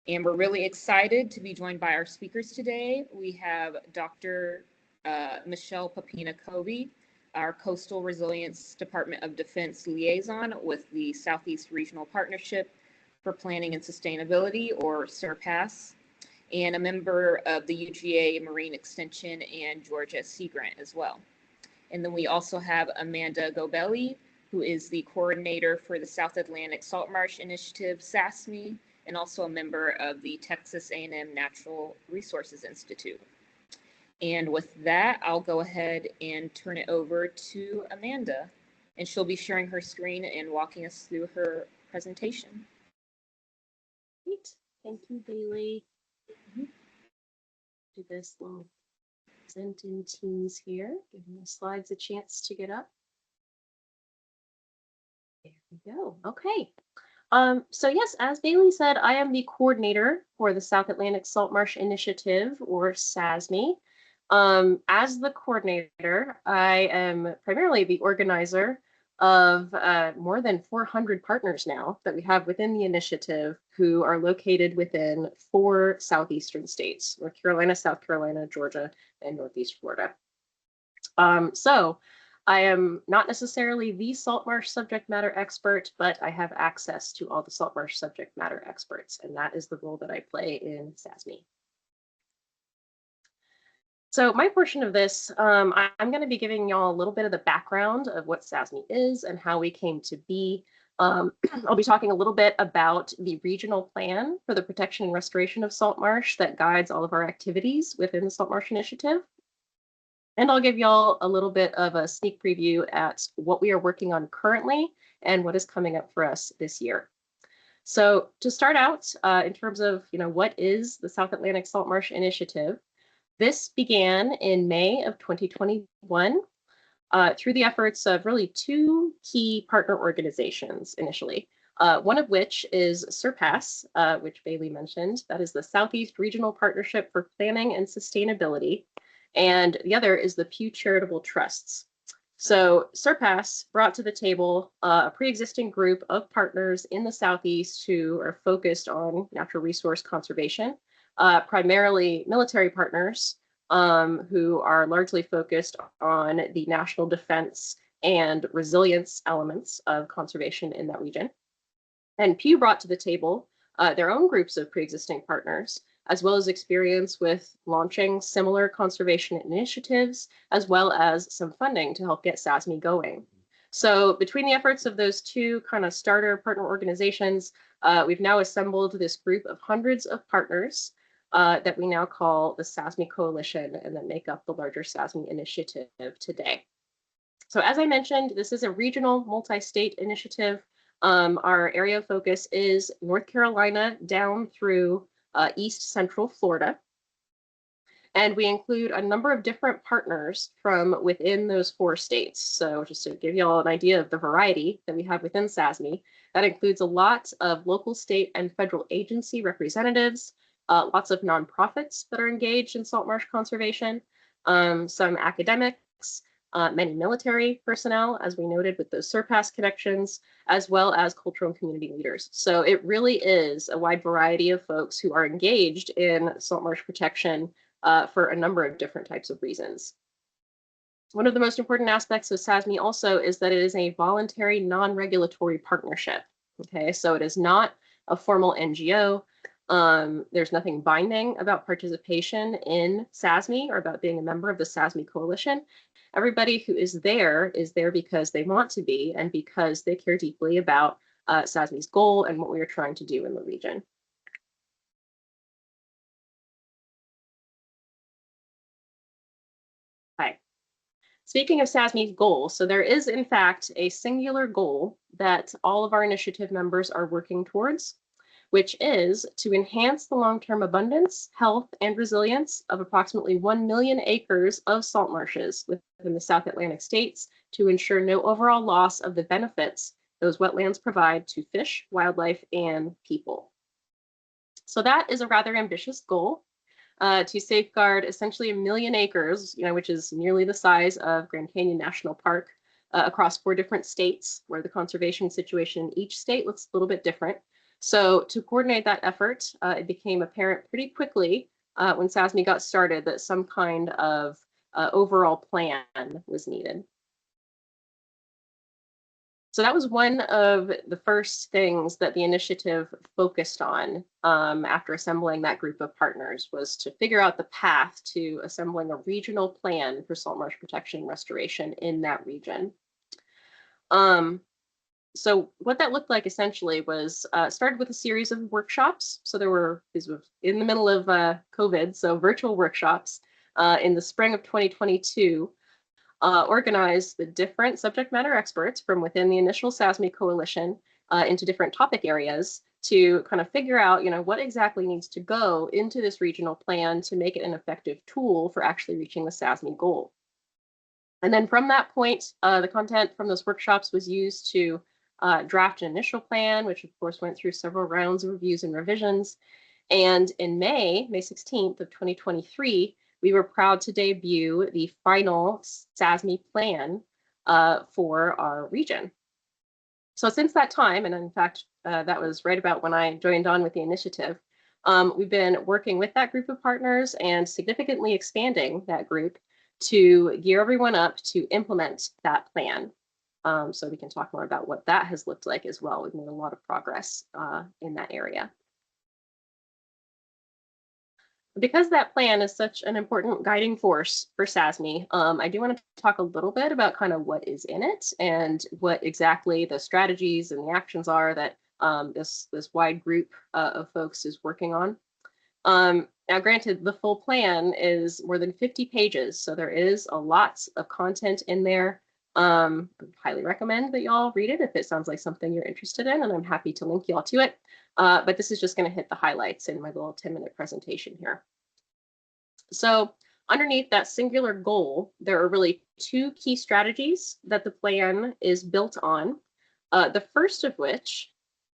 And we're really excited to be joined by our speakers today. We have Dr. Michelle Papina-Covey, our Coastal Resilience Department of Defense liaison with the Southeast Regional Partnership for Planning and Sustainability, or SURPASS, and a member of the UGA Marine Extension and Georgia Sea Grant as well. And then we also have Amanda Gobelli, who is the coordinator for the South Atlantic Salt Marsh Initiative, SASMI, and also a member of the Texas A&M Natural Resources Institute. And with that, I'll go ahead and turn it over to Amanda, and she'll be sharing her screen and walking us through her presentation. Great, thank you, Bailey. Do this little present in Teams here, giving the slides a chance to get up. There we go. Okay. So yes, as Bailey said, I am the coordinator for the South Atlantic Salt Marsh Initiative, or SASMI. As the coordinator, I am primarily the organizer of more than 400 partners now that we have within the initiative, who are located within 4 southeastern states: North Carolina, South Carolina, Georgia, and Northeast Florida. So I am not necessarily the salt marsh subject matter expert, but I have access to all the salt marsh subject matter experts, and that is the role that I play in SASMI. So my portion of this, I'm going to be giving y'all a little bit of the background of what SASMI is and how we came to be. I'll be talking a little bit about the regional plan for the protection and restoration of salt marsh that guides all of our activities within the Salt Marsh Initiative. And I'll give y'all a little bit of a sneak preview at what we are working on currently and what is coming up for us this year. So to start out, in terms of what is the South Atlantic Salt Marsh Initiative, this began in May of 2021 through the efforts of really 2 key partner organizations initially. One of which is SURPASS, which Bailey mentioned. That is the Southeast Regional Partnership for Planning and Sustainability. And the other is the Pew Charitable Trusts. So SURPASS brought to the table a pre-existing group of partners in the Southeast who are focused on natural resource conservation, primarily military partners who are largely focused on the national defense and resilience elements of conservation in that region. And Pew brought to the table their own groups of pre-existing partners, as well as experience with launching similar conservation initiatives, as well as some funding to help get SASMI going. So between the efforts of those 2 kind of starter partner organizations, we've now assembled this group of hundreds of partners that we now call the SASMI Coalition, and that make up the larger SASMI initiative today. So as I mentioned, this is a regional multi-state initiative. Our area of focus is North Carolina down through East Central Florida. And we include a number of different partners from within those 4 states. So just to give you all an idea of the variety that we have within SASMI, that includes a lot of local, state, and federal agency representatives, lots of nonprofits that are engaged in salt marsh conservation, some academics, many military personnel, as we noted with those SURPASS connections, as well as cultural and community leaders. So it really is a wide variety of folks who are engaged in salt marsh protection for a number of different types of reasons. One of the most important aspects of SASMI also is that it is a voluntary non-regulatory partnership. Okay, so it is not a formal NGO. There's nothing binding about participation in SASMI or about being a member of the SASMI Coalition. Everybody who is there because they want to be and because they care deeply about SASMI's goal and what we are trying to do in the region. Hi. Speaking of SASMI's goal, so there is in fact a singular goal that all of our initiative members are working towards, which is to enhance the long-term abundance, health, and resilience of approximately 1 million acres of salt marshes within the South Atlantic states to ensure no overall loss of the benefits those wetlands provide to fish, wildlife, and people. So that is a rather ambitious goal to safeguard essentially 1 million acres, which is nearly the size of Grand Canyon National Park across 4 different states where the conservation situation in each state looks a little bit different. So to coordinate that effort, it became apparent pretty quickly when SASMI got started that some kind of overall plan was needed. So that was one of the first things that the initiative focused on after assembling that group of partners, was to figure out the path to assembling a regional plan for salt marsh protection and restoration in that region. So what that looked like essentially was started with a series of workshops. So these were in the middle of COVID, so virtual workshops in the spring of 2022. Organized the different subject matter experts from within the initial SASMI coalition into different topic areas to kind of figure out, what exactly needs to go into this regional plan to make it an effective tool for actually reaching the SASMI goal. And then from that point, the content from those workshops was used to draft an initial plan, which of course went through several rounds of reviews and revisions. And in May 16th of 2023, we were proud to debut the final SASMI plan for our region. So since that time, and in fact, that was right about when I joined on with the initiative, we've been working with that group of partners and significantly expanding that group to gear everyone up to implement that plan. So we can talk more about what that has looked like as well. We've made a lot of progress in that area. Because that plan is such an important guiding force for SASMI, I do want to talk a little bit about kind of what is in it and what exactly the strategies and the actions are that this wide group of folks is working on. Now, granted, the full plan is more than 50 pages, so there is a lot of content in there. I highly recommend that y'all read it if it sounds like something you're interested in, and I'm happy to link y'all to it. But this is just going to hit the highlights in my little 10-minute presentation here. So underneath that singular goal, there are really two key strategies that the plan is built on. The first of which,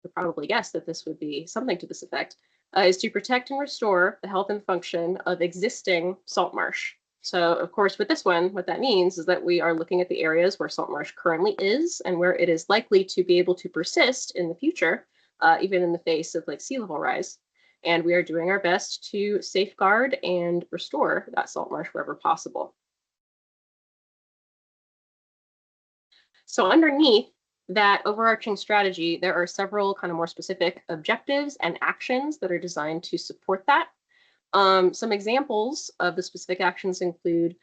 you'll probably guess that this would be something to this effect, is to protect and restore the health and function of existing salt marsh. So of course, with this one, what that means is that we are looking at the areas where salt marsh currently is and where it is likely to be able to persist in the future, even in the face of like sea level rise. And we are doing our best to safeguard and restore that salt marsh wherever possible. So underneath that overarching strategy, there are several kind of more specific objectives and actions that are designed to support that. Some examples of the specific actions include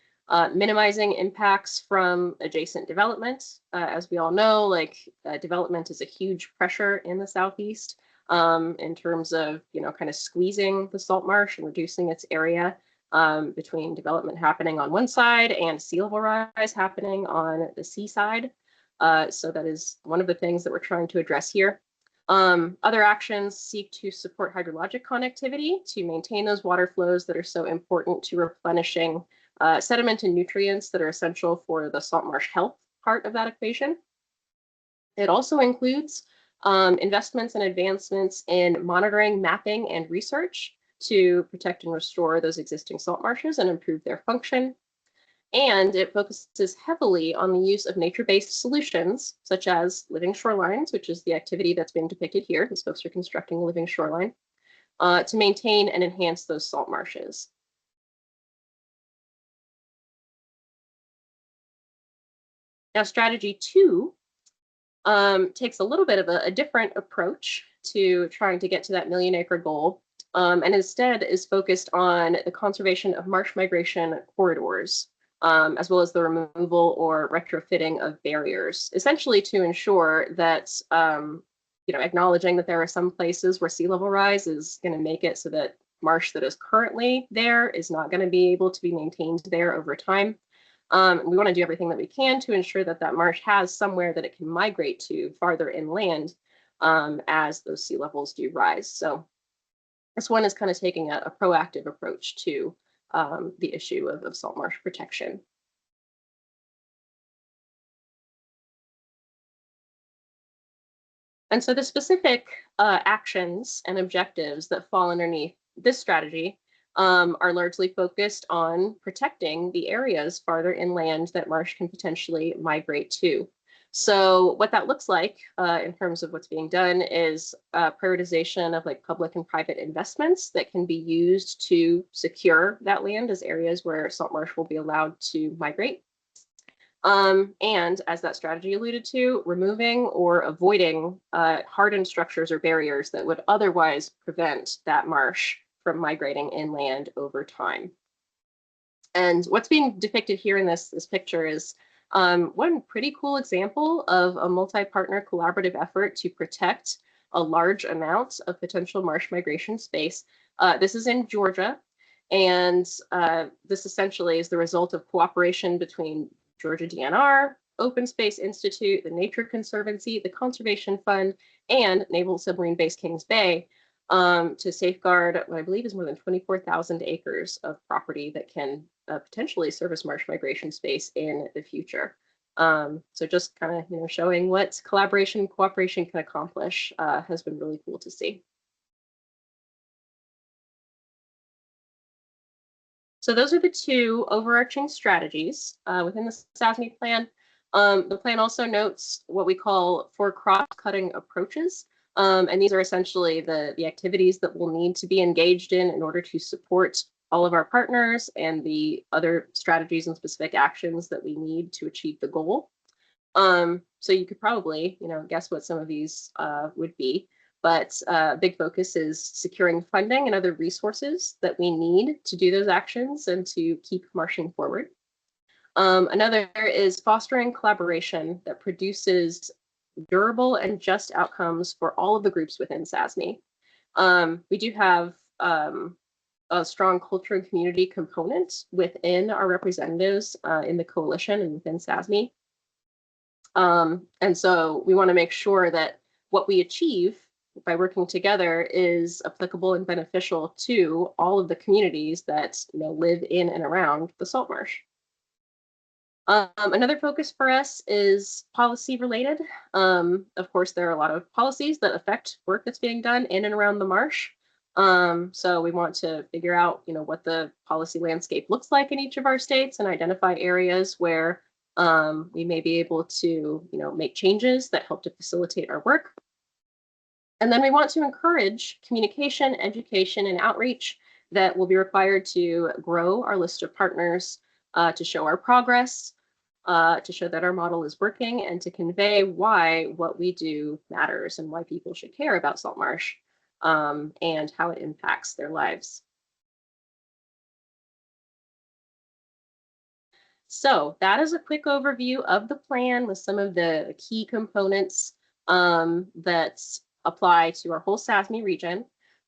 minimizing impacts from adjacent development. As we all know, development is a huge pressure in the Southeast in terms of, kind of squeezing the salt marsh and reducing its area between development happening on one side and sea level rise happening on the seaside. So that is one of the things that we're trying to address here. Other actions seek to support hydrologic connectivity to maintain those water flows that are so important to replenishing sediment and nutrients that are essential for the salt marsh health part of that equation. It also includes investments and advancements in monitoring, mapping, and research to protect and restore those existing salt marshes and improve their function. And it focuses heavily on the use of nature-based solutions, such as living shorelines, which is the activity that's being depicted here. These folks are constructing a living shoreline to maintain and enhance those salt marshes. Now, strategy 2 takes a little bit of a different approach to trying to get to that million-acre goal, and instead is focused on the conservation of marsh migration corridors, as well as the removal or retrofitting of barriers, essentially to ensure that, acknowledging that there are some places where sea level rise is going to make it so that marsh that is currently there is not going to be able to be maintained there over time. We want to do everything that we can to ensure that that marsh has somewhere that it can migrate to farther inland as those sea levels do rise. So this one is kind of taking a proactive approach to the issue of salt marsh protection. And so the specific actions and objectives that fall underneath this strategy are largely focused on protecting the areas farther inland that marsh can potentially migrate to. So what that looks like in terms of what's being done is prioritization of like public and private investments that can be used to secure that land as areas where salt marsh will be allowed to migrate. And as that strategy alluded to, removing or avoiding hardened structures or barriers that would otherwise prevent that marsh from migrating inland over time. And what's being depicted here in this picture is one pretty cool example of a multi-partner collaborative effort to protect a large amount of potential marsh migration space. This is in Georgia, and this essentially is the result of cooperation between Georgia DNR, Open Space Institute, the Nature Conservancy, the Conservation Fund, and Naval Submarine Base Kings Bay to safeguard what I believe is more than 24,000 acres of property that can potentially service marsh migration space in the future. So just kind of showing what collaboration and cooperation can accomplish has been really cool to see. So those are the two overarching strategies within the SASMI plan. The plan also notes what we call 4 cross-cutting approaches. And these are essentially the activities that we'll need to be engaged in order to support all of our partners and the other strategies and specific actions that we need to achieve the goal. So you could probably, guess what some of these would be. But a big focus is securing funding and other resources that we need to do those actions and to keep marching forward. Another is fostering collaboration that produces durable and just outcomes for all of the groups within SASMI. We do have a strong culture and community component within our representatives in the coalition and within SASMI. And so we want to make sure that what we achieve by working together is applicable and beneficial to all of the communities that live in and around the salt marsh. Another focus for us is policy related. Of course, there are a lot of policies that affect work that's being done in and around the marsh. So we want to figure out, what the policy landscape looks like in each of our states and identify areas where we may be able to, make changes that help to facilitate our work. And then we want to encourage communication, education, and outreach that will be required to grow our list of partners, to show our progress, to show that our model is working, and to convey why what we do matters and why people should care about salt marsh and how it impacts their lives. So that is a quick overview of the plan with some of the key components that apply to our whole SASMI region.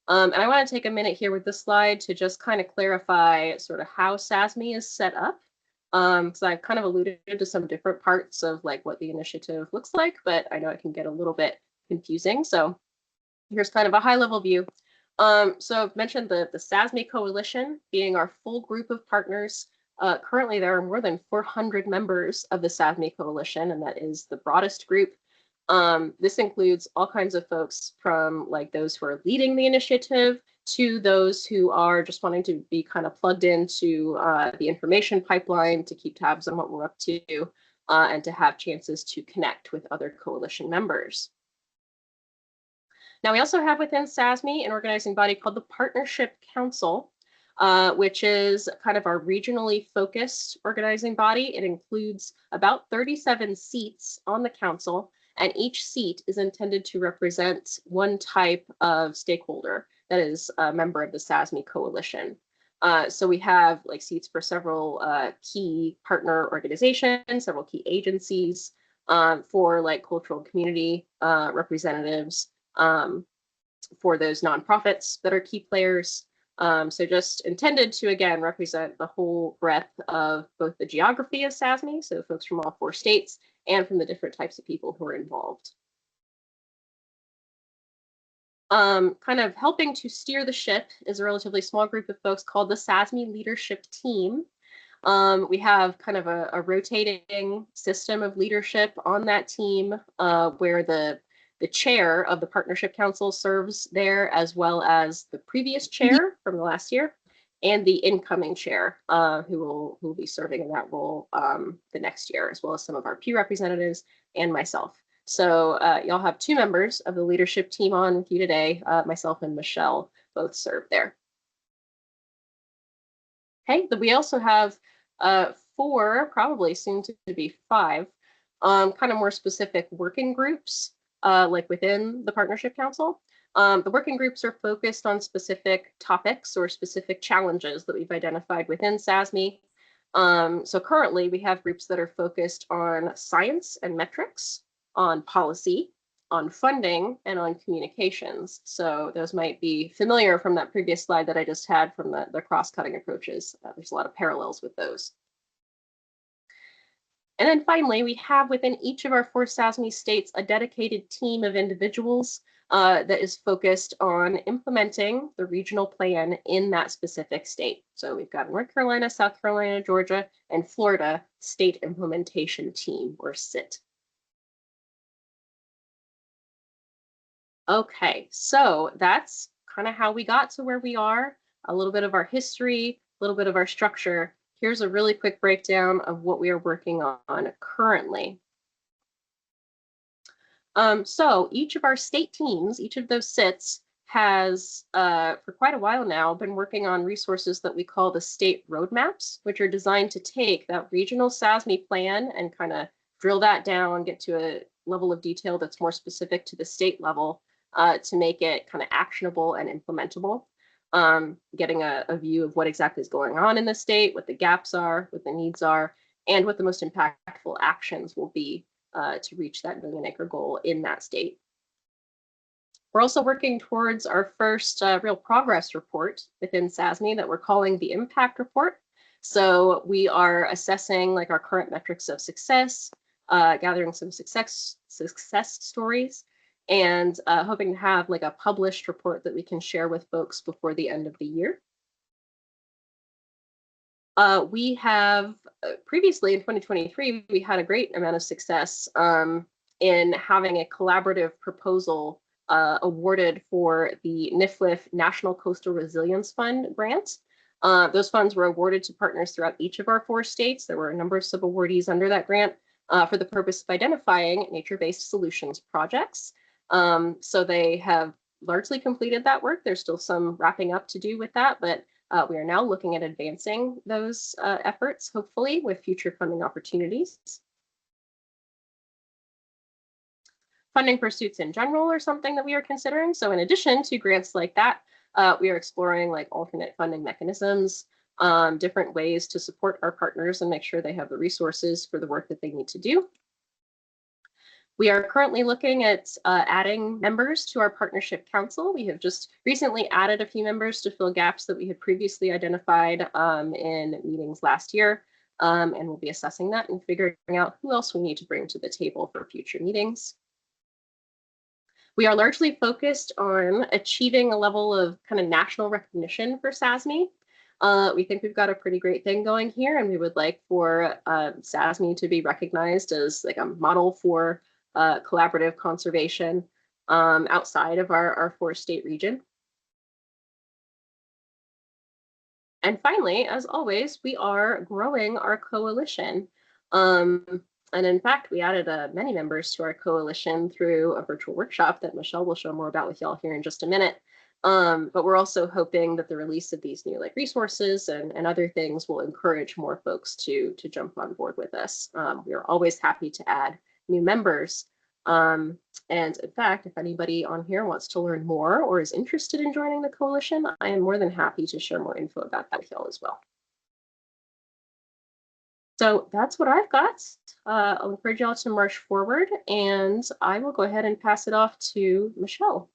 And I want to take a minute here with this slide to just kind of clarify sort of how SASMI is set up. Because I've kind of alluded to some different parts of like what the initiative looks like, but I know it can get a little bit confusing. So here's kind of a high level view. So I've mentioned the SASMI Coalition being our full group of partners. Currently, there are more than 400 members of the SASMI Coalition, and that is the broadest group. This includes all kinds of folks from like those who are leading the initiative to those who are just wanting to be kind of plugged into the information pipeline to keep tabs on what we're up to and to have chances to connect with other coalition members. Now, we also have within SASMI an organizing body called the Partnership Council, which is kind of our regionally focused organizing body. It includes about 37 seats on the council, and each seat is intended to represent one type of stakeholder that is a member of the SASMI coalition. So we have like seats for several key partner organizations, several key agencies, for like cultural community representatives, for those nonprofits that are key players. So just intended to, again, represent the whole breadth of both the geography of SASMI, so folks from all 4 states, and from the different types of people who are involved. Kind of helping to steer the ship is a relatively small group of folks called the SASMI Leadership Team. We have kind of a rotating system of leadership on that team where the chair of the Partnership Council serves there, as well as the previous chair from the last year, and the incoming chair who will be serving in that role the next year, as well as some of our peer representatives and myself. So y'all have 2 members of the leadership team on with you today. Myself and Michelle both serve there. Okay, but we also have 4, probably soon to be 5, kind of more specific working groups, like within the Partnership Council. The working groups are focused on specific topics or specific challenges that we've identified within SASMI. So currently we have groups that are focused on science and metrics, on policy, on funding, and on communications. So those might be familiar from that previous slide that I just had from the cross-cutting approaches. There's a lot of parallels with those. And then finally, we have within each of our 4 SASMI states a dedicated team of individuals that is focused on implementing the regional plan in that specific state. So we've got North Carolina, South Carolina, Georgia, and Florida State Implementation Team, or SIT. Okay, so that's kind of how we got to where we are, a little bit of our history, a little bit of our structure. Here's a really quick breakdown of what we are working on currently. So each of our state teams, each of those SITs, has for quite a while now been working on resources that we call the state roadmaps, which are designed to take that regional SASMI plan and kind of drill that down, get to a level of detail that's more specific to the state level to make it kind of actionable and implementable. Getting a view of what exactly is going on in the state, what the gaps are, what the needs are, and what the most impactful actions will be to reach that million-acre goal in that state. We're also working towards our first real progress report within SASMI that we're calling the impact report. So we are assessing like our current metrics of success, gathering some success stories, and hoping to have like a published report that we can share with folks before the end of the year. We have previously in 2023, we had a great amount of success in having a collaborative proposal awarded for the NIFLF National Coastal Resilience Fund grant. Those funds were awarded to partners throughout each of our 4 states. There were a number of sub-awardees under that grant for the purpose of identifying nature-based solutions projects. So they have largely completed that work. There's still some wrapping up to do with that, but we are now looking at advancing those efforts, hopefully, with future funding opportunities. Funding pursuits in general are something that we are considering. So in addition to grants like that, we are exploring like alternate funding mechanisms, different ways to support our partners and make sure they have the resources for the work that they need to do. We are currently looking at adding members to our partnership council. We have just recently added a few members to fill gaps that we had previously identified in meetings last year. And we'll be assessing that and figuring out who else we need to bring to the table for future meetings. We are largely focused on achieving a level of kind of national recognition for SASMI. We think we've got a pretty great thing going here, and we would like for SASMI to be recognized as like a model for collaborative conservation outside of our 4-state region. And finally, as always, we are growing our coalition. And in fact, we added many members to our coalition through a virtual workshop that Michelle will show more about with y'all here in just a minute. But we're also hoping that the release of these new like resources and other things will encourage more folks to jump on board with us. We are always happy to add new members. And in fact, if anybody on here wants to learn more or is interested in joining the coalition, I am more than happy to share more info about that with y'all as well. So that's what I've got. I'll encourage y'all to march forward, and I will go ahead and pass it off to Michelle.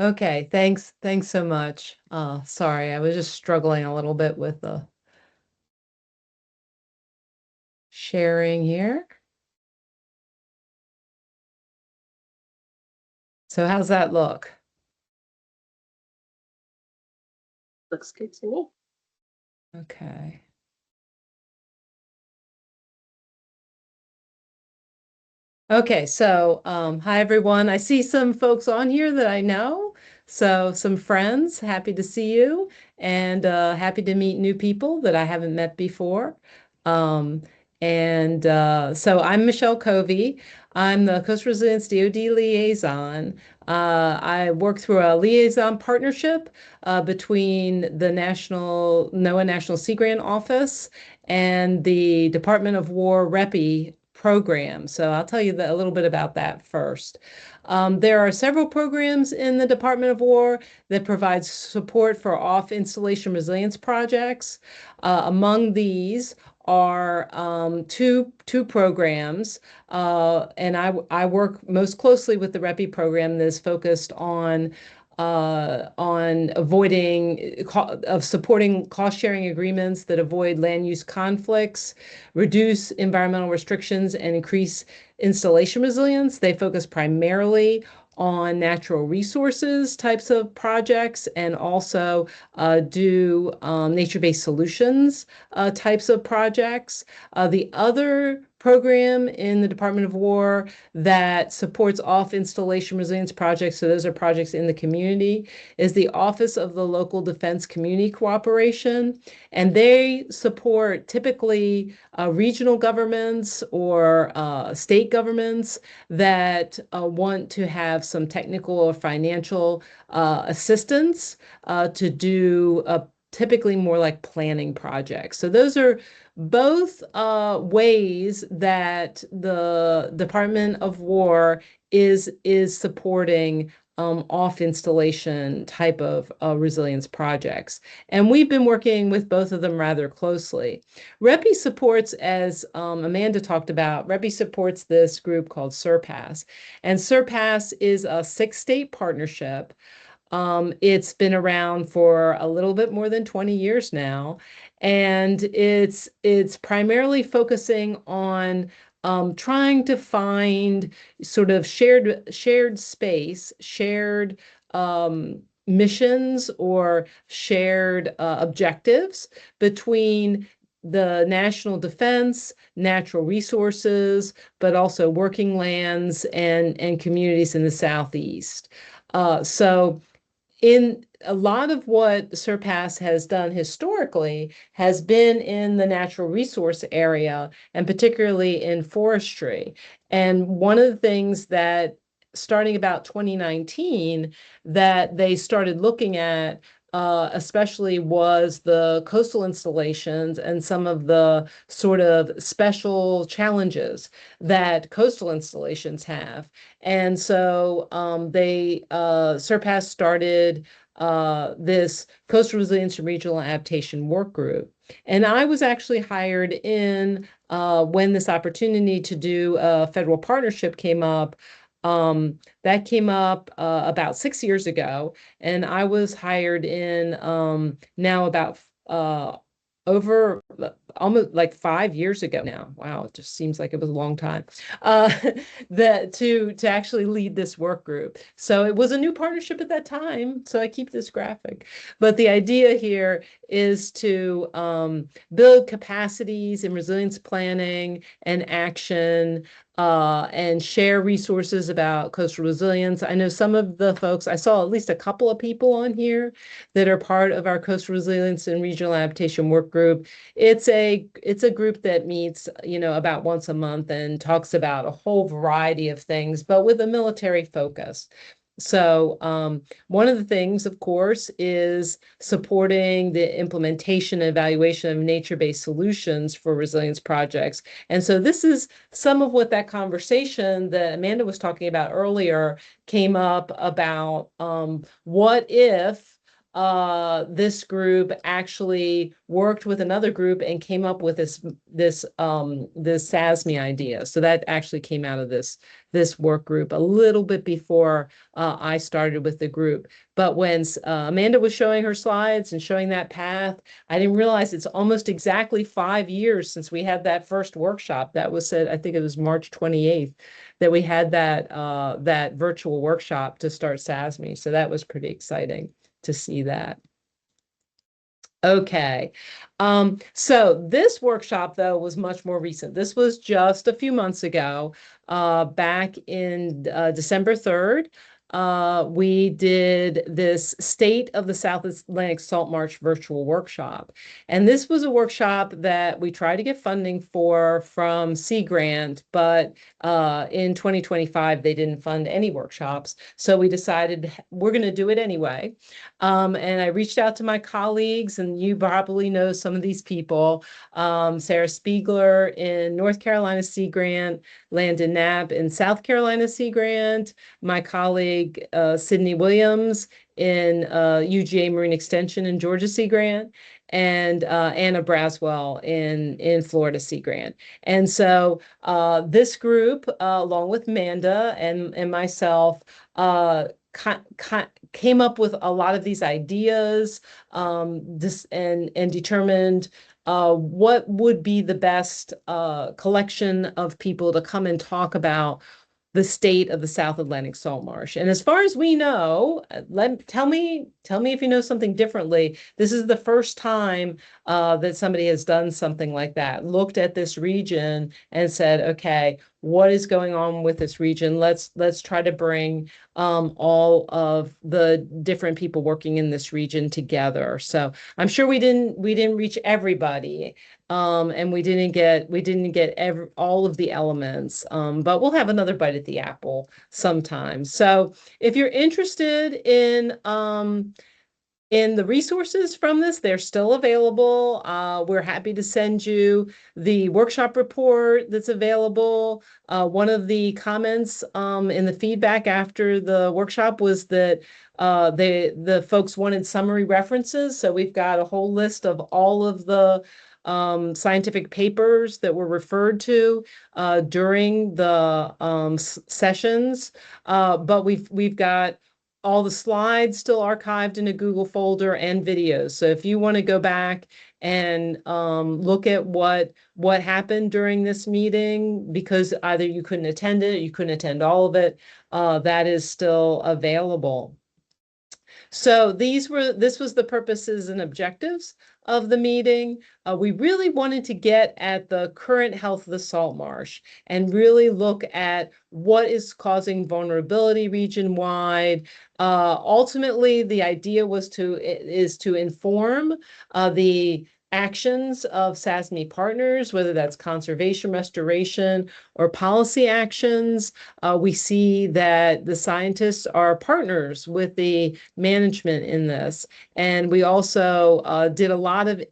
Okay, thanks so much. Sorry, I was just struggling a little bit with the sharing here. So how's that look? Looks good to me. Okay. Okay, so hi everyone. I see some folks on here that I know. So some friends, happy to see you, and happy to meet new people that I haven't met before. Um, so I'm Michelle Covey. I'm the Coastal Resilience DoD liaison. I work through a liaison partnership between the NOAA National Sea Grant Office and the Department of War REPI program. So I'll tell you a little bit about that first. There are several programs in the Department of War that provide support for off-installation resilience projects. Among these are two programs, and I work most closely with the REPI program that is focused on supporting cost-sharing agreements that avoid land use conflicts, reduce environmental restrictions, and increase installation resilience. They focus primarily on natural resources types of projects and also do nature-based solutions types of projects. The other program in the Department of War that supports off-installation resilience projects, so those are projects in the community, is the Office of the Local Defense Community Cooperation. And they support typically regional governments or state governments that want to have some technical or financial assistance to do typically more like planning projects. So those are both ways that the Department of War is supporting off installation type of resilience projects. And we've been working with both of them rather closely. REPI supports, as Amanda talked about, REPI supports this group called SURPASS. And SURPASS is a 6-state partnership. It's been around for a little bit more than 20 years now, and it's primarily focusing on trying to find sort of shared space, shared missions or shared objectives between the national defense, natural resources, but also working lands and communities in the Southeast. So in a lot of what SURPASS has done historically has been in the natural resource area and particularly in forestry. And one of the things that starting about 2019 that they started looking at especially was the coastal installations and some of the sort of special challenges that coastal installations have. And so SURPASS started this Coastal Resilience and Regional Adaptation Work Group. And I was actually hired in when this opportunity to do a federal partnership came up. That came up about 6 years ago, and I was hired in now about over almost like 5 years ago now. Wow, it just seems like it was a long time. To actually lead this work group. So it was a new partnership at that time. So I keep this graphic. But the idea here is to build capacities in resilience planning and action and share resources about coastal resilience. I know some of the folks, I saw at least a couple of people on here that are part of our coastal resilience and regional adaptation work group. It's a group that meets, about once a month and talks about a whole variety of things, but with a military focus. So one of the things, of course, is supporting the implementation and evaluation of nature-based solutions for resilience projects. And so this is some of what that conversation that Amanda was talking about earlier came up about what if this group actually worked with another group and came up with this SASMI idea. So that actually came out of this work group a little bit before I started with the group. But when Amanda was showing her slides and showing that path, I didn't realize it's almost exactly 5 years since we had that first workshop. That was said, I think it was March 28th that we had that virtual workshop to start SASMI. So that was pretty exciting to see that. Okay. So this workshop, though, was much more recent. This was just a few months ago, back in December 3rd. We did this State of the South Atlantic Salt Marsh virtual workshop. And this was a workshop that we tried to get funding for from Sea Grant, but in 2025, they didn't fund any workshops. So we decided we're going to do it anyway. And I reached out to my colleagues, and you probably know some of these people. Sarah Spiegler in North Carolina Sea Grant, Landon Knapp in South Carolina Sea Grant, my colleague Sydney Williams in UGA Marine Extension in Georgia Sea Grant, and Anna Braswell in Florida Sea Grant. And so this group, along with Manda and myself, came up with a lot of these ideas, and determined what would be the best collection of people to come and talk about the state of the South Atlantic salt marsh. And as far as we know, tell me if you know something differently. This is the first time that somebody has done something like that, looked at this region and said, okay, what is going on with this region? Let's try to bring all of the different people working in this region together. So I'm sure we didn't reach everybody, and we didn't get all of the elements, but we'll have another bite at the apple sometime. So if you're interested in the resources from this, they're still available. We're happy to send you the workshop report that's available. One of the comments in the feedback after the workshop was that the folks wanted summary references. So we've got a whole list of all of the scientific papers that were referred to during the sessions, but we've got all the slides still archived in a Google folder and videos. So if you want to go back and look at what happened during this meeting, because either you couldn't attend it, you couldn't attend all of it, that is still available. So this was the purposes and objectives of the meeting. We really wanted to get at the current health of the salt marsh and really look at what is causing vulnerability region-wide. Ultimately, the idea is to inform the actions of SASMI partners, whether that's conservation, restoration, or policy actions. We see that the scientists are partners with the management in this. And we also did a lot of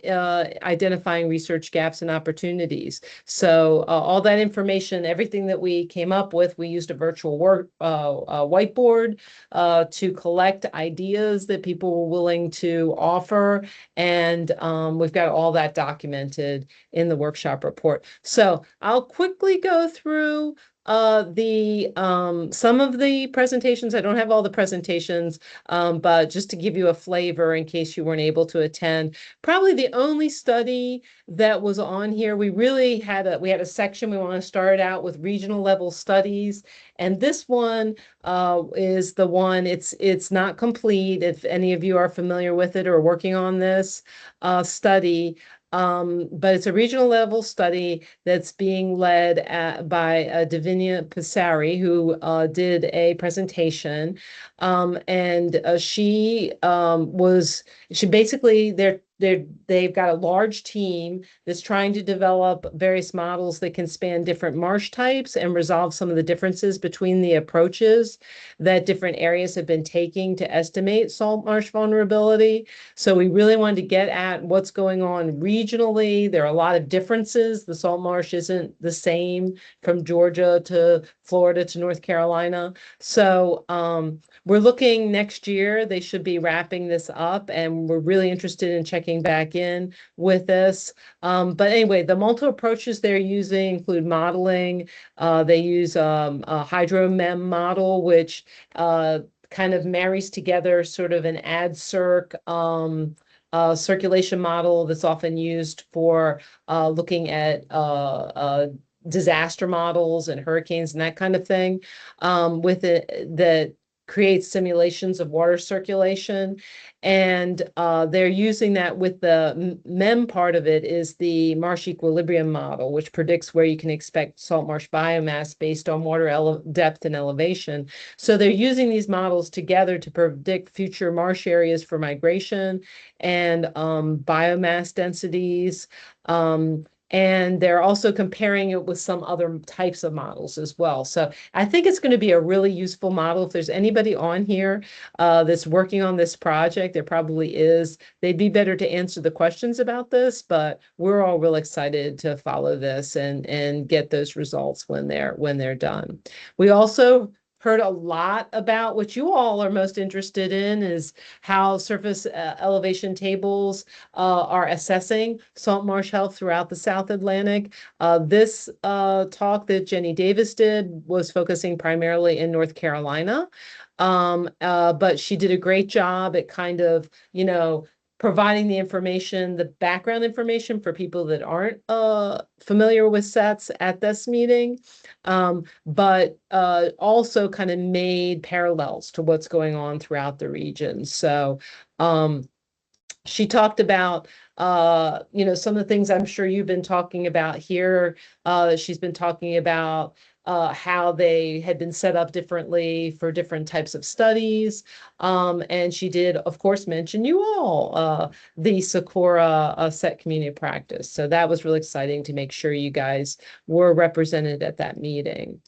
identifying research gaps and opportunities. So all that information, everything that we came up with, we used a virtual whiteboard to collect ideas that people were willing to offer. And we've got all that documented in the workshop report. So I'll quickly go through some of the presentations. I don't have all the presentations, but just to give you a flavor in case you weren't able to attend. Probably the only study that was on here, we had a section. We want to start out with regional level studies, and this one is the one. It's not complete. If any of you are familiar with it or working on this study. But it's a regional level study that's being led by Davinia Passari, who did a presentation. And she basically, they've got a large team that's trying to develop various models that can span different marsh types and resolve some of the differences between the approaches that different areas have been taking to estimate salt marsh vulnerability. So we really wanted to get at what's going on regionally. There are a lot of differences. The salt marsh isn't the same from Georgia to Florida to North Carolina. So we're looking next year. They should be wrapping this up, and we're really interested in checking back in with this. But anyway, the multiple approaches they're using include modeling. They use a hydromem model, which kind of marries together sort of an ad-circ circulation model that's often used for looking at disaster models and hurricanes and that kind of thing, with it that create simulations of water circulation. And they're using that with the MEM part of it is the marsh equilibrium model, which predicts where you can expect salt marsh biomass based on water depth and elevation. So they're using these models together to predict future marsh areas for migration and biomass densities. And they're also comparing it with some other types of models as well. So I think it's going to be a really useful model. If there's anybody on here that's working on this project, there probably is. They'd be better to answer the questions about this, but we're all real excited to follow this and get those results when they're done. We also heard a lot about what you all are most interested in is how surface elevation tables are assessing salt marsh health throughout the South Atlantic. This talk that Jenny Davis did was focusing primarily in North Carolina, but she did a great job at kind of, providing the information, the background information for people that aren't familiar with sets at this meeting, but also kind of made parallels to what's going on throughout the region. So she talked about, some of the things I'm sure you've been talking about here. She's been talking about how they had been set up differently for different types of studies. And she did, of course, mention you all, the SECOORA Set Community Practice. So that was really exciting to make sure you guys were represented at that meeting.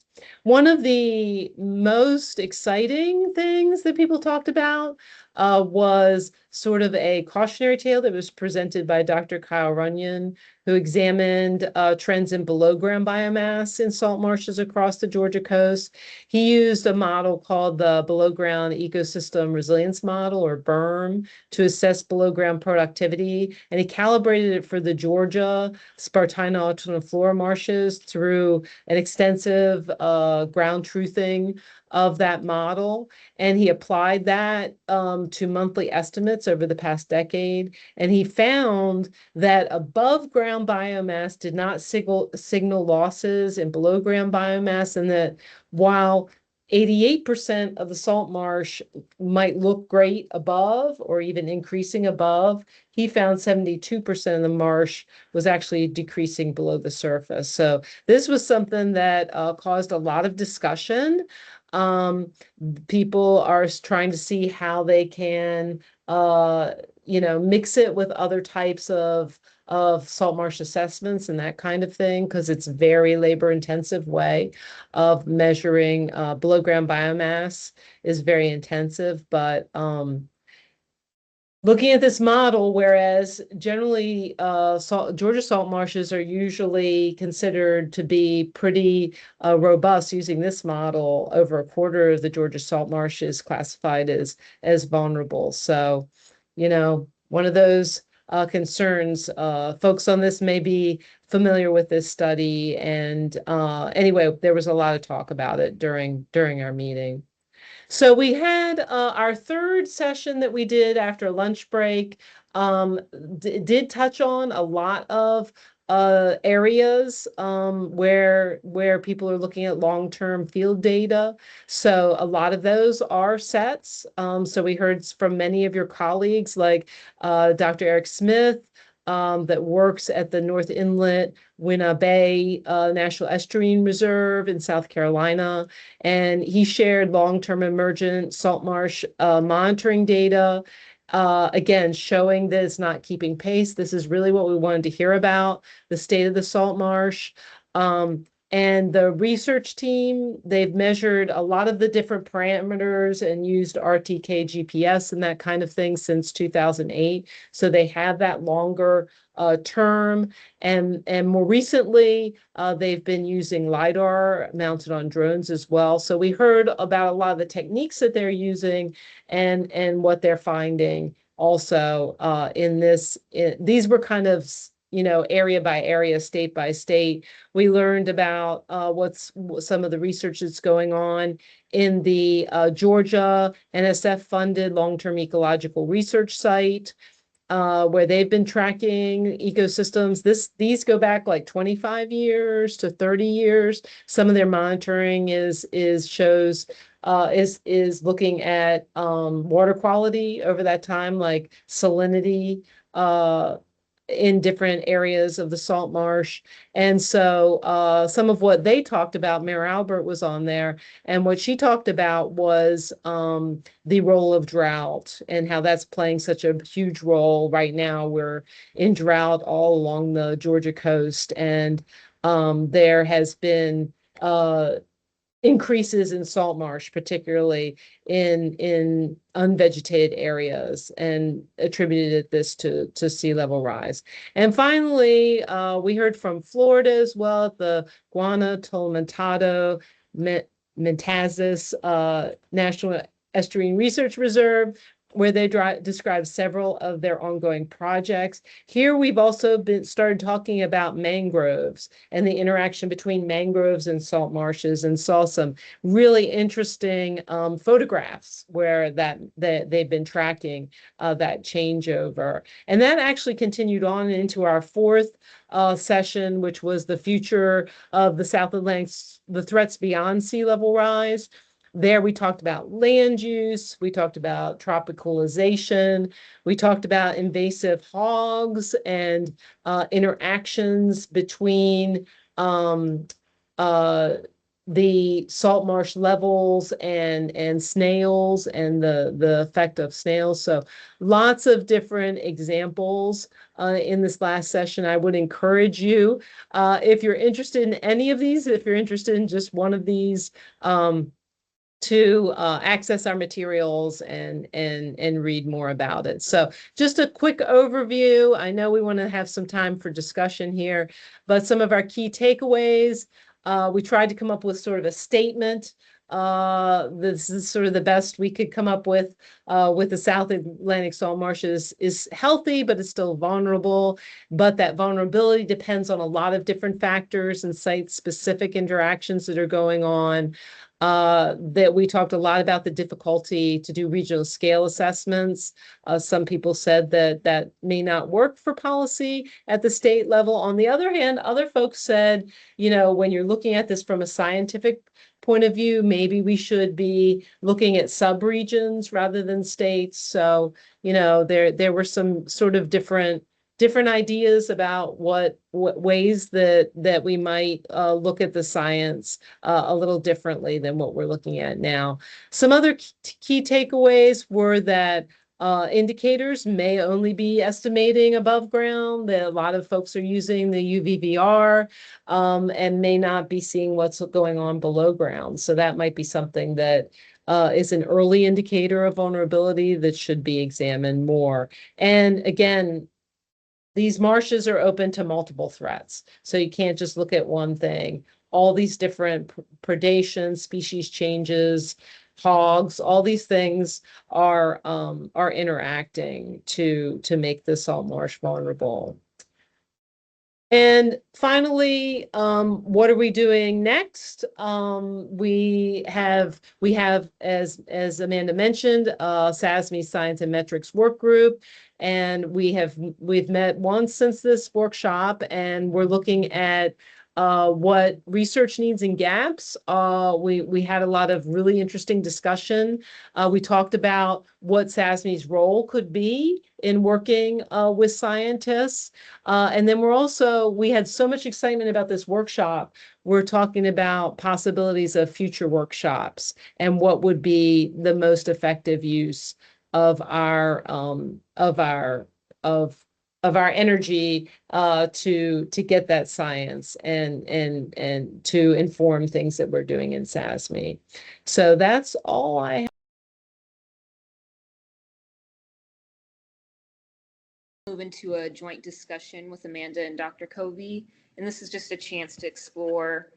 One of the most exciting things that people talked about was sort of a cautionary tale that was presented by Dr. Kyle Runyon, who examined trends in below ground biomass in salt marshes across the Georgia coast. He used a model called the Below Ground Ecosystem Resilience Model, or BERM, to assess below ground productivity, and he calibrated it for the Georgia Spartina alterniflora marshes through an extensive ground truthing of that model, and he applied that to monthly estimates over the past decade, and he found that above ground biomass did not signal losses in below ground biomass, and that while 88% of the salt marsh might look great above or even increasing above, he found 72% of the marsh was actually decreasing below the surface. So this was something that caused a lot of discussion. People are trying to see how they can, mix it with other types of salt marsh assessments and that kind of thing, because it's a very labor intensive way of measuring below ground biomass is very intensive. But looking at this model, whereas generally Georgia salt marshes are usually considered to be pretty robust, using this model, over a quarter of the Georgia salt marsh is classified as vulnerable. So, one of those concerns. Folks on this may be familiar with this study, and anyway, there was a lot of talk about it during our meeting. So we had our third session that we did after lunch break, did touch on a lot of areas where people are looking at long-term field data. So a lot of those are sets. So we heard from many of your colleagues, like Dr. Eric Smith, that works at the North Inlet Winna Bay National Estuarine Reserve in South Carolina. And he shared long-term emergent salt marsh monitoring data, again, showing that it's not keeping pace. This is really what we wanted to hear about, the state of the salt marsh. And the research team, they've measured a lot of the different parameters and used RTK GPS and that kind of thing since 2008. So they have that longer term. And more recently, they've been using LiDAR mounted on drones as well. So we heard about a lot of the techniques that they're using and what they're finding also in this. These were kind of area by area, state by state. We learned about what's some of the research that's going on in the Georgia NSF funded long-term ecological research site. where they've been tracking ecosystems. These go back like 25 years to 30 years. Some of their monitoring is looking at water quality over that time, like salinity in different areas of the salt marsh. And so some of what they talked about, Mayor Albert was on there, and what she talked about was the role of drought and how that's playing such a huge role right now. We're in drought all along the Georgia coast, and there has been increases in salt marsh, particularly in unvegetated areas, and attributed this to sea level rise. And finally, we heard from Florida as well at the Guantanamo Mentazis National Estuarine Research Reserve, where they describe several of their ongoing projects. Here we've also started talking about mangroves and the interaction between mangroves and salt marshes, and saw some really interesting photographs where they've been tracking that changeover. And that actually continued on into our fourth session, which was the future of the South Atlantic, the threats beyond sea level rise. There we talked about land use, we talked about tropicalization, we talked about invasive hogs and interactions between the salt marsh levels and snails, and the effect of snails. So lots of different examples in this last session. I would encourage you, if you're interested in any of these, if you're interested in just one of these, to access our materials and read more about it. So just a quick overview. I know we want to have some time for discussion here, but some of our key takeaways, we tried to come up with sort of a statement. This is sort of the best we could come up with the South Atlantic salt marshes is healthy, but it's still vulnerable. But that vulnerability depends on a lot of different factors and site-specific interactions that are going on. That we talked a lot about the difficulty to do regional scale assessments. Some people said that that may not work for policy at the state level. On the other hand, other folks said, you know, when you're looking at this from a scientific point of view, maybe we should be looking at subregions rather than states. So, you know, there were some sort of different ideas about what ways that we might look at the science a little differently than what we're looking at now. Some other key takeaways were that indicators may only be estimating above ground. That a lot of folks are using the UVVR and may not be seeing what's going on below ground. So that might be something that is an early indicator of vulnerability that should be examined more. And again, these marshes are open to multiple threats. So you can't just look at one thing. All these different predation, species changes, hogs, all these things are interacting to make the salt marsh vulnerable. And finally, what are we doing next? We have, as Amanda mentioned, SASMI Science and Metrics Work Group, and we've met once since this workshop, and we're looking at what research needs and gaps. We had a lot of really interesting discussion. We talked about what SASMI's role could be in working with scientists. And then we had so much excitement about this workshop. We're talking about possibilities of future workshops and what would be the most effective use of our energy to get that science and to inform things that we're doing in SASMI. So that's all I have. Move into a joint discussion with Amanda and Dr. Covey, and this is just a chance to explore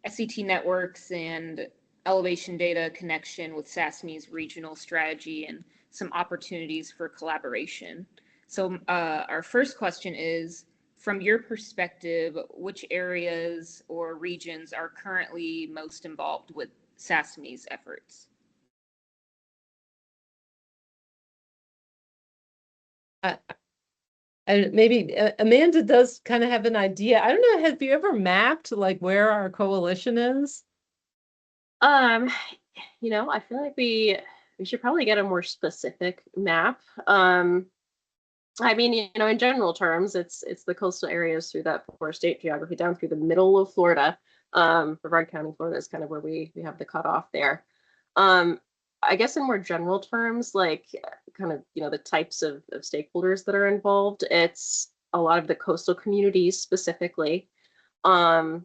SET networks and elevation data connection with SASMI's regional strategy and some opportunities for collaboration. So our first question is, from your perspective, which areas or regions are currently most involved with SASMI's efforts? And maybe Amanda does kind of have an idea. I don't know, have you ever mapped like where our coalition is? Um, I feel like we should probably get a more specific map. I mean, in general terms, it's the coastal areas through that four-state geography down through the middle of Florida. Brevard County, Florida is kind of where we have the cutoff there. Um, I guess in more general terms, like kind of, the types of stakeholders that are involved, it's a lot of the coastal communities specifically. Um,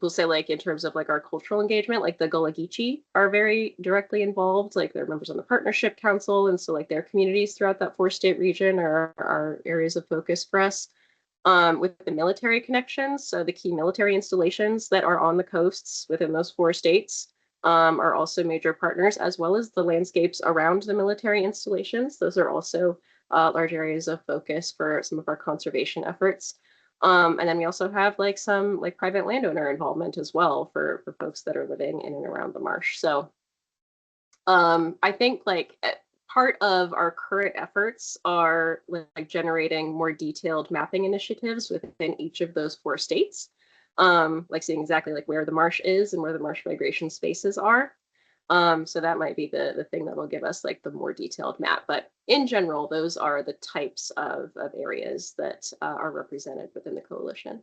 we'll say like in terms of like our cultural engagement, like the Gullah Geechee are very directly involved, like they're members on the partnership council. And so like their communities throughout that four-state region are areas of focus for us. With the military connections, so the key military installations that are on the coasts within those four states are also major partners, as well as the landscapes around the military installations. Those are also large areas of focus for some of our conservation efforts. And then we also have like some like private landowner involvement as well for folks that are living in and around the marsh. So I think like part of our current efforts are like generating more detailed mapping initiatives within each of those four states, like seeing exactly like where the marsh is and where the marsh migration spaces are. So that might be the thing that will give us like the more detailed map. But in general, those are the types of areas that are represented within the coalition.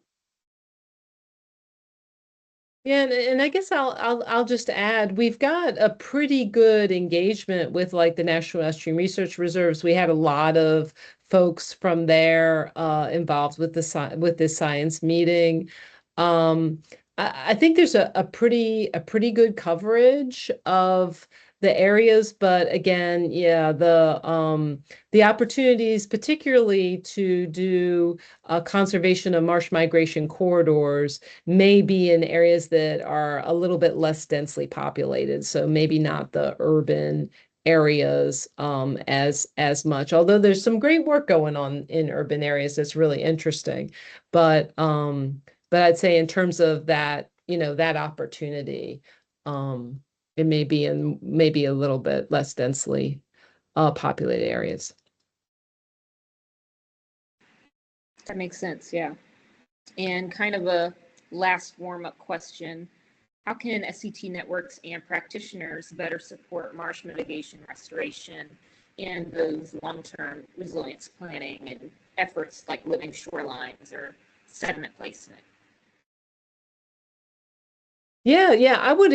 Yeah, and I guess I'll just add, we've got a pretty good engagement with like the National Estuarine Research Reserves. We had a lot of folks from there involved with with this science meeting. I think there's a pretty good coverage of the areas, but again, yeah, the opportunities, particularly to do conservation of marsh migration corridors, may be in areas that are a little bit less densely populated, so maybe not the urban areas as much. Although there's some great work going on in urban areas that's really interesting, but I'd say in terms of that, that opportunity, um, it may be in maybe a little bit less densely populated areas. That makes sense, yeah. And kind of a last warm-up question, how can SET networks and practitioners better support marsh mitigation restoration and those long-term resilience planning and efforts like living shorelines or sediment placement? Yeah, I would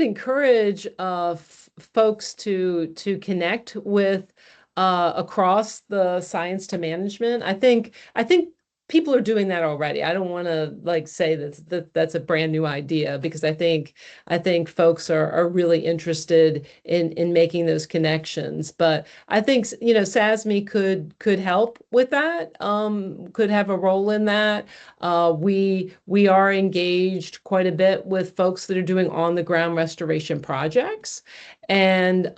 encourage folks to connect with across the science to management. I think people are doing that already. I don't want to like say that's a brand new idea, because I think folks are really interested in making those connections. But I think SASMI could help with that, could have a role in that. We are engaged quite a bit with folks that are doing on the ground restoration projects. And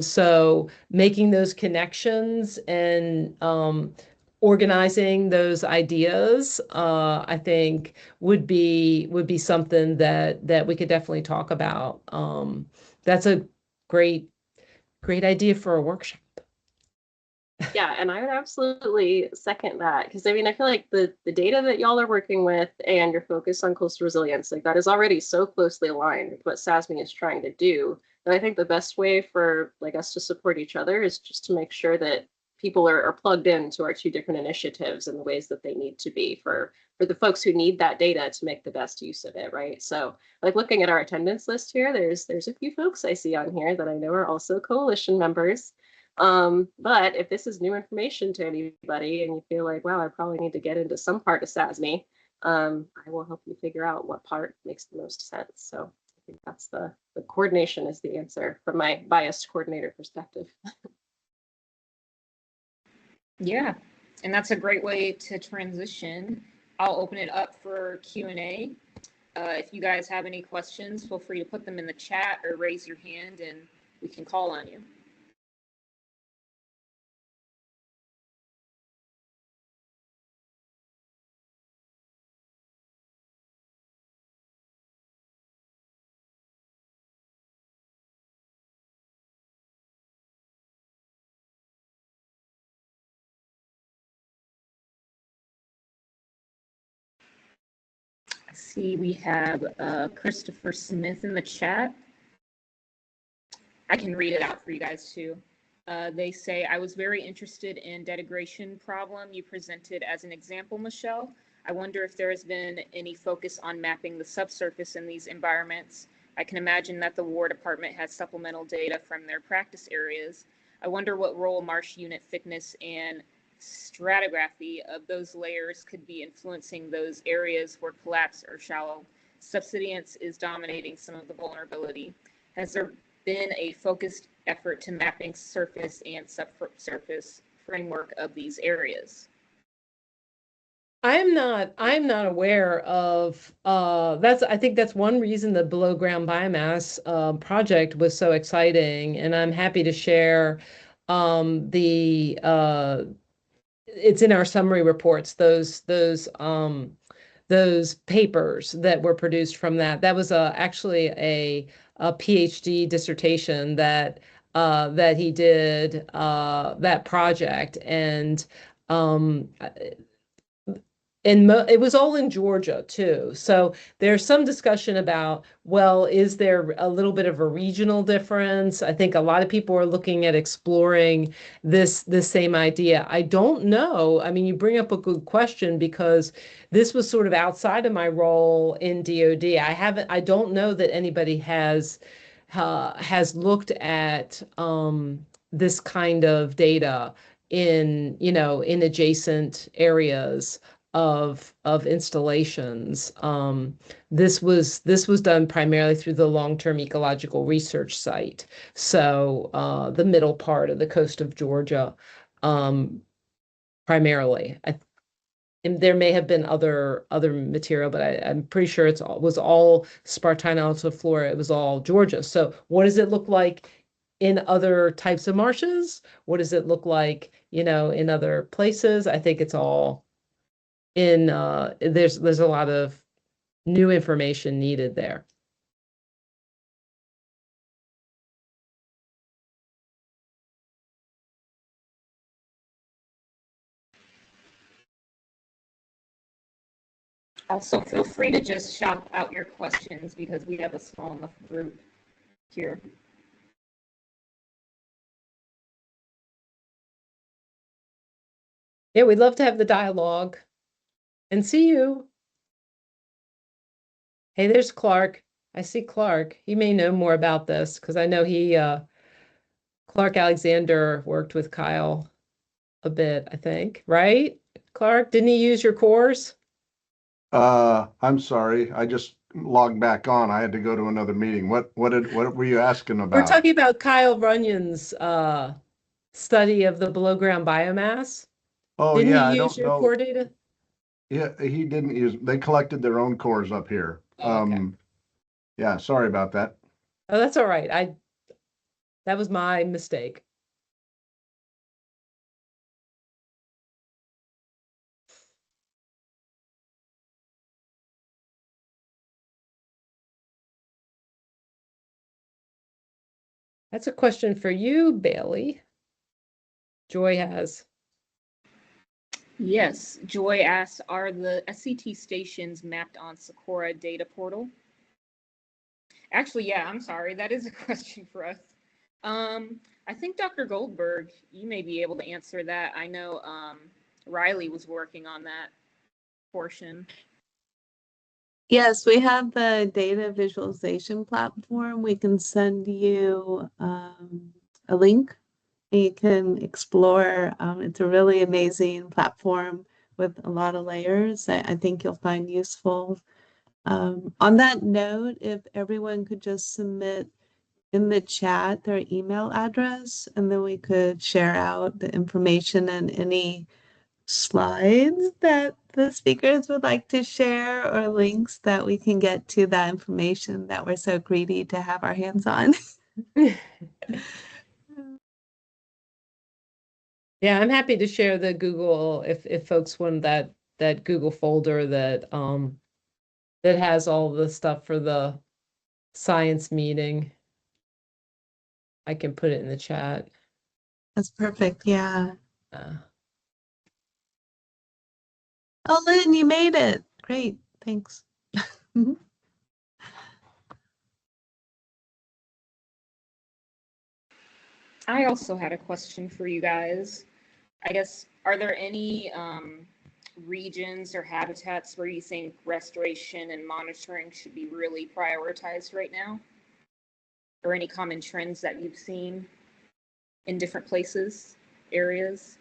so making those connections and organizing those ideas, I think would be something that we could definitely talk about. That's a great idea for a workshop. Yeah, and I would absolutely second that, because I mean, I feel like the data that y'all are working with and your focus on coastal resilience, like that is already so closely aligned with what SASMI is trying to do, that I think the best way for like us to support each other is just to make sure that people are plugged into our two different initiatives in the ways that they need to be for the folks who need that data to make the best use of it, right? So like looking at our attendance list here, there's a few folks I see on here that I know are also coalition members. But if this is new information to anybody and you feel like, wow, I probably need to get into some part of SASMI, I will help you figure out what part makes the most sense. So I think that's the coordination is the answer from my biased coordinator perspective. Yeah, and that's a great way to transition. I'll open it up for Q&A. If you guys have any questions, feel free to put them in the chat or raise your hand and we can call on you. See, we have Christopher Smith in the chat. I can read it out for you guys too. They say, I was very interested in degradation problem you presented as an example, Michelle. I wonder if there has been any focus on mapping the subsurface in these environments. I can imagine that the War Department has supplemental data from their practice areas. I wonder what role marsh unit thickness and stratigraphy of those layers could be influencing those areas where collapse or shallow subsidence is dominating some of the vulnerability. Has there been a focused effort to mapping surface and subsurface framework of these areas? I'm not aware of I think that's one reason the below ground biomass project was so exciting, and I'm happy to share the it's in our summary reports, those papers that were produced from that. That was actually a PhD dissertation that he did, that project. And it was all in Georgia too. So there's some discussion about, well, is there a little bit of a regional difference? I think a lot of people are looking at exploring this same idea. I don't know. I mean, you bring up a good question, because this was sort of outside of my role in DoD. I don't know that anybody has looked at this kind of data in adjacent areas of installations. This was done primarily through the long-term ecological research site. So the middle part of the coast of Georgia, primarily. And there may have been other material, but I'm pretty sure was all Spartina altiflora. It was all Georgia. So what does it look like in other types of marshes? What does it look like, in other places? I think it's all in there's a lot of new information needed there. Also, feel free to just shout out your questions, because we have a small enough group here. Yeah, we'd love to have the dialogue and see you. Hey, there's Clark. I see Clark. He may know more about this, because I know Clark Alexander worked with Kyle a bit, I think, right? Clark, didn't he use your course? I'm sorry. I just logged back on. I had to go to another meeting. What were you asking We're about? talking about Kyle Runyon's study of the below ground biomass. Oh, Didn't yeah, he I use don't your know. core data? Yeah, he didn't use, they collected their own cores up here. Oh, okay. Yeah, sorry about that. Oh, that's all right. That was my mistake. That's a question for you, Bailey. Joy has. Yes, Joy asks, are the SCT stations mapped on SECOORA data portal? Actually, yeah, I'm sorry. That is a question for us. I think Dr. Goldberg, you may be able to answer that. I know Riley was working on that portion. Yes, we have the data visualization platform. We can send you a link and you can explore. It's a really amazing platform with a lot of layers that I think you'll find useful. On that note, if everyone could just submit in the chat their email address, and then we could share out the information and any slides that the speakers would like to share, or links that we can get to that information that we're so greedy to have our hands on. Yeah, I'm happy to share the Google, if folks want that Google folder that has all the stuff for the science meeting. I can put it in the chat. That's perfect. Yeah. Uh, Oh, Lynn, you made it. Great. Thanks. Mhm. I also had a question for you guys. I guess, are there any regions or habitats where you think restoration and monitoring should be really prioritized right now? Or any common trends that you've seen in different places, areas?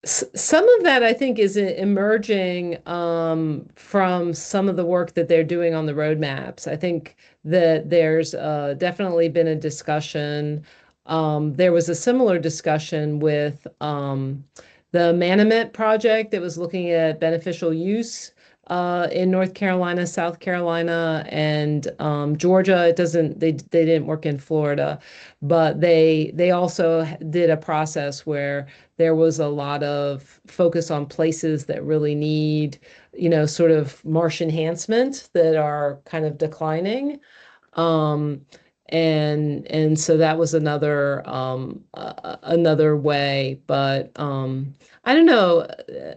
Some of that I think is emerging from some of the work that they're doing on the roadmaps. I think that there's definitely been a discussion. There was a similar discussion with the Manomet project that was looking at beneficial use in North Carolina, South Carolina, and Georgia. It doesn't. They didn't work in Florida, but they also did a process where there was a lot of focus on places that really need, sort of marsh enhancement that are kind of declining. Um, and so that was another way, but I don't know.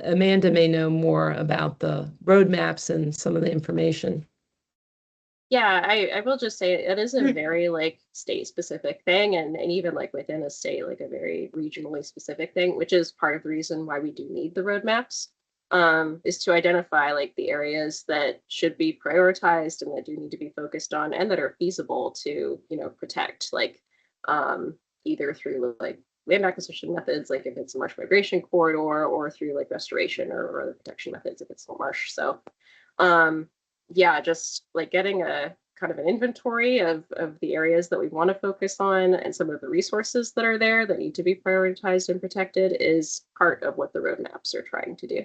Amanda may know more about the roadmaps and some of the information. Yeah, I will just say it is a very like state specific thing, and even like within a state, like a very regionally specific thing, which is part of the reason why we do need the roadmaps, is to identify like the areas that should be prioritized and that do need to be focused on and that are feasible to, protect, like either through like land acquisition methods, like if it's a marsh migration corridor, or through like restoration or other protection methods if it's a marsh. So yeah, just like getting a kind of an inventory of the areas that we want to focus on and some of the resources that are there that need to be prioritized and protected is part of what the roadmaps are trying to do.